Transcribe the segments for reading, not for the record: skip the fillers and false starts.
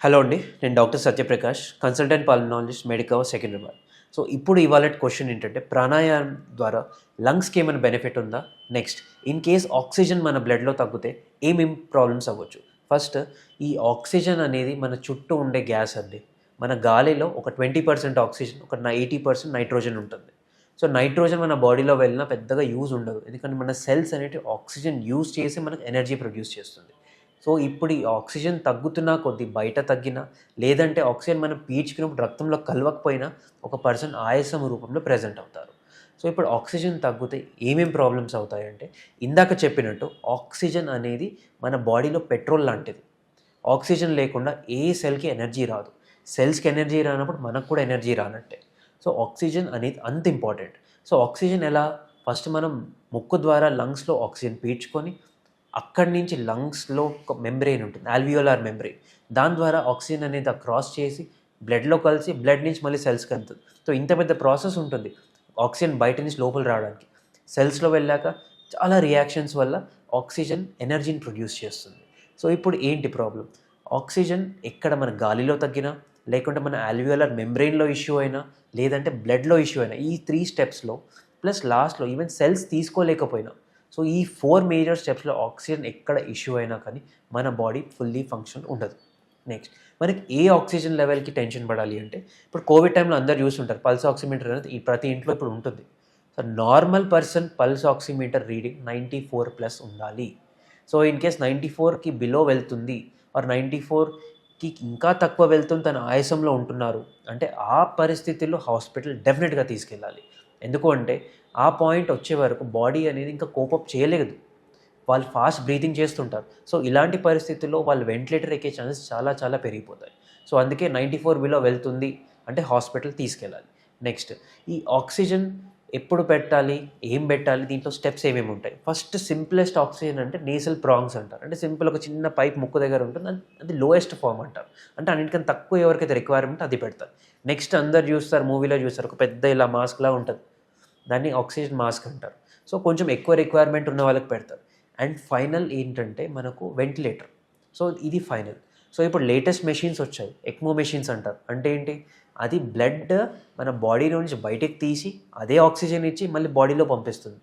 Hello అండి. నేను doctor Satya Prakash, consultant pulmonologist, Medicover Secunderabad. So, ఇప్పుడు ఇవాళటి క్వెషన్ ఏంటంటే, ప్రాణాయామం ద్వారా లంగ్స్‌కి ఏమైనా బెనిఫిట్ ఉందా? నెక్స్ట్, ఇన్ కేస్ ఆక్సిజన్ మన బ్లడ్‌లో తగ్గితే ఏమేం ప్రాబ్లమ్స్ అవ్వచ్చు? ఫస్ట్, ఈ ఆక్సిజన్ అనేది మన చుట్టూ ఉండే గ్యాస్ అండి. మన గాలిలో ఒక 20% ఆక్సిజన్, ఒక 80% నైట్రోజన్ ఉంటుంది. సో, నైట్రోజన్ మన బాడీలో వెళ్ళినా పెద్దగా యూజ్ ఉండదు. ఎందుకంటే మన సెల్స్ అనేటివి ఆక్సిజన్ యూజ్ చేసి మనకు ఎనర్జీ ప్రొడ్యూస్ చేస్తుంది. సో, ఇప్పుడు ఈ ఆక్సిజన్ తగ్గుతున్నా కొద్దీ బయట తగ్గినా, లేదంటే ఆక్సిజన్ మనం పీల్చుకున్నప్పుడు రక్తంలో కలవకపోయినా ఒక పర్సన్ ఆయాసం రూపంలో ప్రెజెంట్ అవుతారు. సో, ఇప్పుడు ఆక్సిజన్ తగ్గితే ఏమేం ప్రాబ్లమ్స్ అవుతాయంటే, ఇందాక చెప్పినట్టు ఆక్సిజన్ అనేది మన బాడీలో పెట్రోల్ లాంటిది. ఆక్సిజన్ లేకుండా ఏ సెల్‌కి ఎనర్జీ రాదు. సెల్స్‌కి ఎనర్జీ రానప్పుడు మనకు కూడా ఎనర్జీ రానట్టే. సో, ఆక్సిజన్ అనేది అంత ఇంపార్టెంట్. సో, ఆక్సిజన్ ఎలా? ఫస్ట్ మనం ముక్కు ద్వారా లంగ్స్‌లో ఆక్సిజన్ పీల్చుకొని అక్కడి నుంచి లంగ్స్‌లో ఒక మెంబ్రేన్ ఉంటుంది. Alveolar membrane. దాని ద్వారా ఆక్సిజన్ అనేది క్రాస్ చేసి బ్లడ్‌లో కలిసి బ్లడ్ నుంచి మళ్ళీ సెల్స్‌కి వెళ్తుంది. సో, ఇంత పెద్ద ప్రాసెస్ ఉంటుంది. ఆక్సిజన్ బయట నుంచి లోపల రావడానికి. సెల్స్‌లో వెళ్ళాక చాలా రియాక్షన్స్ వల్ల ఆక్సిజన్ ఎనర్జీని ప్రొడ్యూస్ చేస్తుంది. సో, ఇప్పుడు ఏంటి ప్రాబ్లమ్? ఆక్సిజన్ ఎక్కడ మన గాలిలో తగ్గినా, లేకుంటే మన ఆల్వియోలార్ మెంబ్రేన్‌లో ఇష్యూ అయినా, లేదంటే బ్లడ్‌లో ఇష్యూ అయినా ఈ 3 స్టెప్స్‌లో ప్లస్ లాస్ట్‌లో ఈవెన్ సెల్స్ తీసుకోలేకపోయినా, సో, ఈ 4 మేజర్ స్టెప్స్‌లో ఆక్సిజన్ ఎక్కడ ఇష్యూ అయినా కానీ మన బాడీ ఫుల్లీ ఫంక్షన్ ఉండదు. నెక్స్ట్, మనకి ఏ ఆక్సిజన్ లెవెల్‌కి టెన్షన్ పడాలి అంటే, ఇప్పుడు కోవిడ్ టైంలో అందరూ చూస్తుంటారు. పల్స్ ఆక్సిమీటర్ అనేది ప్రతి ఇంట్లో ఇప్పుడు ఉంటుంది. So, normal person pulse oximeter reading 94+ ఉండాలి. సో, ఇన్ కేస్ 94కి బిలో వెళ్తుంది ఆర్ 94కి ఇంకా తక్కువ వెళ్తుంది, తన ఆయాసంలో ఉంటున్నారు అంటే, ఆ పరిస్థితుల్లో హాస్పిటల్ డెఫినెట్‌గా తీసుకెళ్ళాలి. ఎందుకు అంటే, ఆ పాయింట్ వచ్చే వరకు బాడీ అనేది ఇంకా కోప్ అప్ చేయలేదు. వాళ్ళు ఫాస్ట్ బ్రీతింగ్ చేస్తుంటారు. సో, ఇలాంటి పరిస్థితుల్లో వాళ్ళు వెంటిలేటర్ ఎక్కే ఛాన్సెస్ చాలా చాలా పెరిగిపోతాయి. సో, అందుకే 94 బిలో వెళ్తుంది అంటే హాస్పిటల్ తీసుకెళ్ళాలి. నెక్స్ట్, ఈ ఆక్సిజన్ ఎప్పుడు పెట్టాలి? ఏం పెట్టాలి? దీంట్లో స్టెప్స్ ఏమేమి ఉంటాయి? ఫస్ట్ సింప్లెస్ట్ ఆక్సిజన్ అంటే నేసల్ ప్రాంగ్స్ అంటారు. అంటే సింపుల్ ఒక చిన్న పైప్ ముక్కు దగ్గర ఉంటుంది. అది లోయెస్ట్ ఫార్మ్ అంటారు. అంటే అన్నిటికన్నా తక్కువ ఎవరికైతే రిక్వైర్మెంట్ అది పెడతారు. నెక్స్ట్ అందరూ చూస్తారు, మూవీలో చూస్తారు, ఒక పెద్ద ఇలా మాస్క్‌లా ఉంటది. దాన్ని ఆక్సిజన్ మాస్క్ అంటారు. సో, కొంచెం ఎక్కువ రిక్వైర్మెంట్ ఉన్న వాళ్ళకి పెడతారు. అండ్ ఫైనల్ ఏంటంటే మనకు వెంటిలేటర్. సో, ఇది ఫైనల్. సో, ఇప్పుడు లేటెస్ట్ మెషిన్స్ వచ్చాయి. ఎక్మో మెషిన్స్ అంటారు. అంటే ఏంటి? అది బ్లడ్ మన బాడీలో నుంచి బయటకి తీసి అదే ఆక్సిజన్ ఇచ్చి మళ్ళీ బాడీలో పంపిస్తుంది.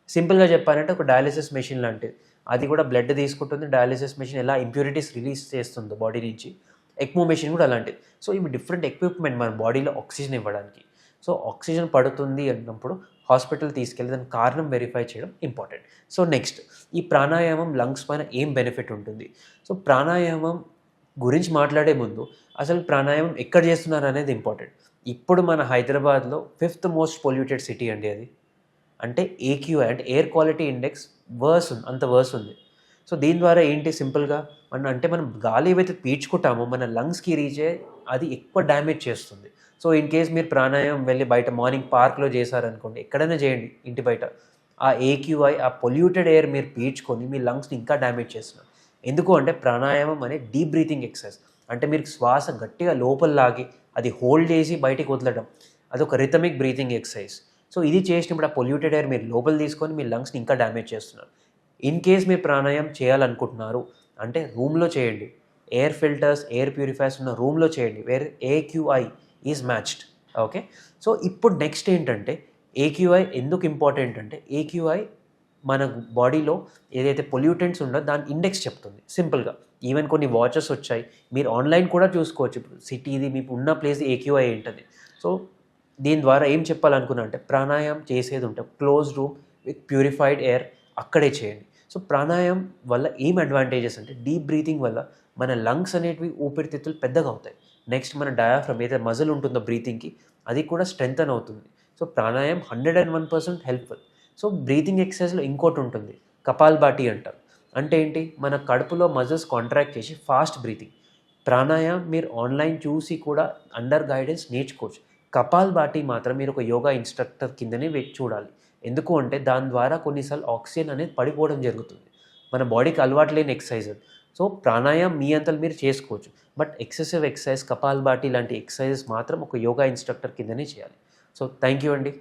సింపుల్‌గా చెప్పాలంటే ఒక డయాలిసిస్ మెషిన్ లాంటిది. అది కూడా బ్లడ్ తీసుకుంటుంది. డయాలిసిస్ మెషిన్ ఎలా ఇంప్యూరిటీస్ రిలీజ్ చేస్తుందో బాడీ నుంచి, ఎక్మో మెషిన్ కూడా అలాంటిది. సో, ఇవి డిఫరెంట్ ఎక్విప్‌మెంట్ మన బాడీలో ఆక్సిజన్ ఇవ్వడానికి. సో, ఆక్సిజన్ పడుతుంది అన్నప్పుడు హాస్పిటల్ తీసుకెళ్ళి దానికి కారణం వెరిఫై చేయడం ఇంపార్టెంట్. సో, నెక్స్ట్, ఈ ప్రాణాయామం లంగ్స్ పైన ఏం బెనిఫిట్ ఉంటుంది? సో, ప్రాణాయామం గురించి మాట్లాడే ముందు అసలు ప్రాణాయామం ఎక్కడ చేస్తున్నారు అనేది ఇంపార్టెంట్. ఇప్పుడు మన హైదరాబాద్‌లో 5థ్ మోస్ట్ పొల్యూటెడ్ సిటీ అండి అది. అంటే ఏక్యూఐ అంటే ఎయిర్ క్వాలిటీ ఇండెక్స్ అంత వర్స్ ఉంది. సో, దీని ద్వారా ఏంటి సింపుల్‌గా మనం గాలి ఏవైతే పీల్చుకుంటామో మన లంగ్స్‌కి రీచ్ అయ్యి అది ఎక్కువ డ్యామేజ్ చేస్తుంది. సో, ఇన్ కేస్ మీరు ప్రాణాయామం వెళ్ళి బయట మార్నింగ్ పార్క్‌లో చేశారనుకోండి, ఎక్కడైనా చేయండి ఇంటి బయట. ఆ ఏక్యూఐ ఆ పొల్యూటెడ్ ఎయిర్ మీరు పీల్చుకొని మీ లంగ్స్‌ని ఇంకా డ్యామేజ్ చేస్తున్నారు. ఎందుకు అంటే ప్రాణాయామం అనేది డీప్ బ్రీతింగ్ ఎక్సర్సైజ్. అంటే మీరు శ్వాస గట్టిగా లోపల లాగి అది హోల్డ్ చేసి బయటికి వదలడం. అదొక రిథమిక్ బ్రీతింగ్ ఎక్సర్సైజ్. సో, ఇది చేసినప్పుడు ఆ పొల్యూటెడ్ ఎయిర్ మీరు లోపల తీసుకొని మీ లంగ్స్‌ని ఇంకా డ్యామేజ్ చేస్తున్నారు. ఇన్ కేస్ మీరు ప్రాణాయామం చేయాలనుకుంటున్నారు అంటే రూమ్‌లో చేయండి. ఎయిర్ ఫిల్టర్స్, ఎయిర్ ప్యూరిఫైయర్స్ ఉన్న రూమ్‌లో చేయండి. Where AQI is matched. Okay. So, ఇప్పుడు నెక్స్ట్ ఏంటంటే ఏక్యూఐ ఎందుకు ఇంపార్టెంట్ అంటే ఏక్యూఐ మన బాడీలో ఏదైతే పొల్యూటెంట్స్ ఉందో దాని ఇండెక్స్ చెప్తుంది సింపుల్‌గా. ఈవెన్ కొన్ని వాచెస్ వచ్చాయి. మీరు ఆన్‌లైన్ కూడా చూసుకోవచ్చు. ఇప్పుడు సిటీది మీకు ఉన్న ప్లేస్ ఏక్యూఐ ఏంటని. సో, దీని ద్వారా ఏం చెప్పాలనుకున్నా అంటే ప్రాణాయామం చేసేది ఉంటే closed room with purified air అక్కడే చేయండి. సో, ప్రాణాయామం వల్ల ఏం అడ్వాంటేజెస్ అంటే డీప్ బ్రీతింగ్ వల్ల మన లంగ్స్ అనేటివి ఊపిరితిత్తులు పెద్దగా అవుతాయి. నెక్స్ట్ మన డయాఫ్రమ్ ఏదైతే మజిల్ ఉంటుందో బ్రీతింగ్‌కి అది కూడా స్ట్రెంథెన్ అవుతుంది. సో, ప్రాణాయామం 101% హెల్ప్‌ఫుల్. సో, బ్రీతింగ్ ఎక్సర్సైజ్‌లో ఇంకోటుంటుంది. కపాల్భాతి అంటారు. అంటే ఏంటి? మన కడుపులో మజిల్స్ కాంట్రాక్ట్ చేసి ఫాస్ట్ బ్రీతింగ్. ప్రాణాయామం మీరు ఆన్‌లైన్ చూసి కూడా అండర్ గైడెన్స్ నేర్చుకోవచ్చు. కపాల్భాతి మాత్రం మీరు ఒక యోగా ఇన్‌స్ట్రక్టర్ కిందనే చూడాలి. ఎందుకు అంటే దాని ద్వారా కొన్నిసార్లు ఆక్సిజన్ అనేది పడిపోవడం జరుగుతుంది. మన బాడీకి అలవాటు లేని ఎక్సర్సైజ్ అది. సో, ప్రాణాయామం మీ అంతట మీరు చేసుకోవచ్చు. బట్ ఎక్సెసివ్ ఎక్సర్సైజ్ కపాల్భాతి లాంటి ఎక్సర్సైజెస్ మాత్రం ఒక యోగా ఇన్‌స్ట్రక్టర్ కిందనే చేయాలి. సో, థ్యాంక్ యూ అండి.